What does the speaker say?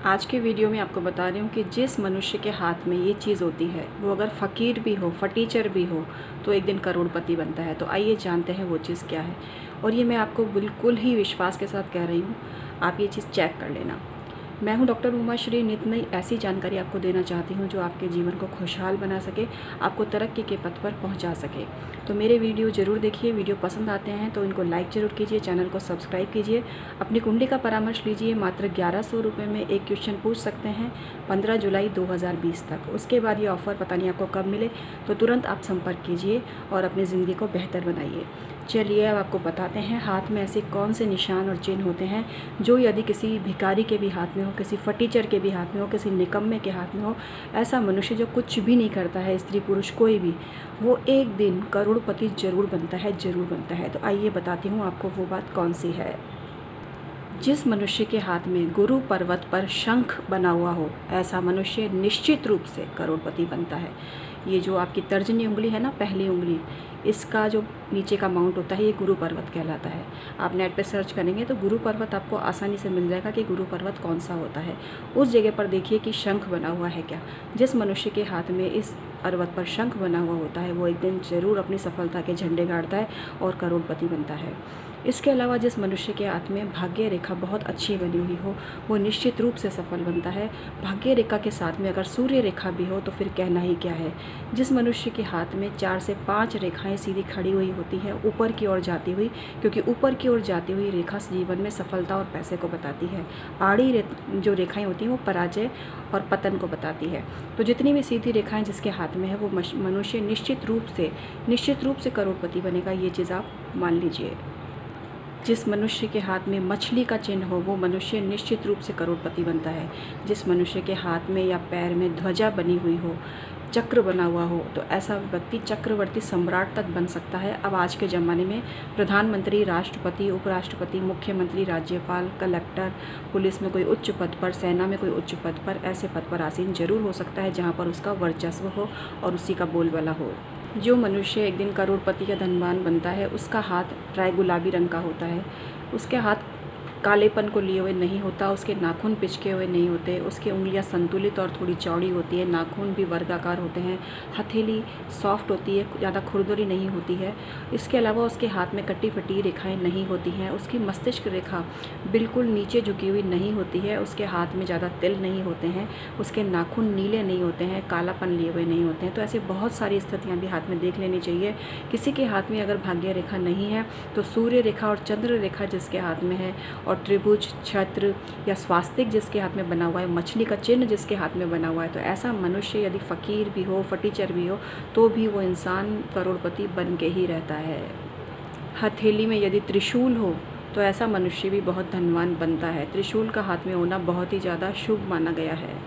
आज के वीडियो में आपको बता रही हूँ कि जिस मनुष्य के हाथ में ये चीज़ होती है वो अगर फ़कीर भी हो, फटीचर भी हो, तो एक दिन करोड़पति बनता है। तो आइए जानते हैं वो चीज़ क्या है। और ये मैं आपको बिल्कुल ही विश्वास के साथ कह रही हूँ, आप ये चीज़ चेक कर लेना। मैं हूं डॉक्टर उमा श्री। नित नई ऐसी जानकारी आपको देना चाहती हूं जो आपके जीवन को खुशहाल बना सके, आपको तरक्की के पथ पर पहुंचा सके। तो मेरे वीडियो ज़रूर देखिए। वीडियो पसंद आते हैं तो इनको लाइक ज़रूर कीजिए, चैनल को सब्सक्राइब कीजिए। अपनी कुंडली का परामर्श लीजिए। मात्र 1100 रुपये में एक क्वेश्चन पूछ सकते हैं 15 जुलाई 2020 तक। उसके बाद ये ऑफ़र पता नहीं आपको कब मिले, तो तुरंत आप संपर्क कीजिए और अपनी ज़िंदगी को बेहतर बनाइए। चलिए अब आपको बताते हैं हाथ में ऐसे कौन से निशान और चिन्ह होते हैं जो यदि किसी भिखारी के भी हाथ में हो, किसी फटीचर के भी हाथ में हो, किसी निकम्मे के हाथ में हो, ऐसा मनुष्य जो कुछ भी नहीं करता है, स्त्री पुरुष कोई भी, वो एक दिन करोड़पति जरूर बनता है, जरूर बनता है। तो आइए बताती हूँ आपको वो बात कौन सी है। जिस मनुष्य के हाथ में गुरु पर्वत पर शंख बना हुआ हो, ऐसा मनुष्य निश्चित रूप से करोड़पति बनता है। ये जो आपकी तर्जनी उंगली है ना, पहली उंगली, इसका जो नीचे का माउंट होता है ये गुरु पर्वत कहलाता है। आप नेट पे सर्च करेंगे तो गुरु पर्वत आपको आसानी से मिल जाएगा कि गुरु पर्वत कौन सा होता है। उस जगह पर देखिए कि शंख बना हुआ है क्या। जिस मनुष्य के हाथ में इस पर्वत पर शंख बना हुआ होता है वो एक दिन ज़रूर अपनी सफलता के झंडे गाड़ता है और करोड़पति बनता है। इसके अलावा जिस मनुष्य के हाथ में भाग्य रेखा बहुत अच्छी बनी हुई हो वो निश्चित रूप से सफल बनता है। भाग्य रेखा के साथ में अगर सूर्य रेखा भी हो तो फिर कहना ही क्या है। जिस मनुष्य के हाथ में 4 से 5 रेखाएं सीधी खड़ी हुई होती हैं ऊपर की ओर जाती हुई, क्योंकि ऊपर की ओर जाती हुई रेखा जीवन में सफलता और पैसे को बताती है। आड़ी जो रेखाएं होती हैं वो पराजय और पतन को बताती है। तो जितनी भी सीधी रेखाएं जिसके हाथ में है वो मनुष्य निश्चित रूप से करोड़पति बनेगा। ये चीज़ आप मान लीजिए। जिस मनुष्य के हाथ में मछली का चिन्ह हो वो मनुष्य निश्चित रूप से करोड़पति बनता है। जिस मनुष्य के हाथ में या पैर में ध्वजा बनी हुई हो, चक्र बना हुआ हो, तो ऐसा व्यक्ति चक्रवर्ती सम्राट तक बन सकता है। अब आज के ज़माने में प्रधानमंत्री, राष्ट्रपति, उपराष्ट्रपति, मुख्यमंत्री, राज्यपाल, कलेक्टर, पुलिस में कोई उच्च पद पर, सेना में कोई उच्च पद पर, ऐसे पद पर आसीन जरूर हो सकता है जहाँ पर उसका वर्चस्व हो और उसी का बोलबाला हो। जो मनुष्य एक दिन करोड़पति या धनवान बनता है उसका हाथ प्राय गुलाबी रंग का होता है। उसके हाथ कालेपन को लिए हुए नहीं होता, उसके नाखून पिचके हुए नहीं होते, उसकी उंगलियां संतुलित और थोड़ी चौड़ी होती है, नाखून भी वर्गाकार होते हैं, हथेली सॉफ्ट होती है, ज़्यादा खुरदुरी नहीं होती है। इसके अलावा उसके हाथ में कटी फटी रेखाएं नहीं होती हैं, उसकी मस्तिष्क रेखा बिल्कुल नीचे झुकी हुई नहीं होती है, उसके हाथ में ज़्यादा तिल नहीं होते हैं, उसके नाखून नीले नहीं होते हैं, कालापन लिए हुए नहीं होते हैं। तो ऐसे बहुत सारी स्थितियाँ भी हाथ में देख लेनी चाहिए। किसी के हाथ में अगर भाग्य रेखा नहीं है तो सूर्य रेखा और चंद्र रेखा जिसके हाथ में है, और त्रिभुज, छत्र या स्वास्तिक जिसके हाथ में बना हुआ है, मछली का चिन्ह जिसके हाथ में बना हुआ है, तो ऐसा मनुष्य यदि फ़कीर भी हो, फटीचर भी हो, तो भी वो इंसान करोड़पति बन के ही रहता है। हथेली में यदि त्रिशूल हो तो ऐसा मनुष्य भी बहुत धनवान बनता है। त्रिशूल का हाथ में होना बहुत ही ज़्यादा शुभ माना गया है।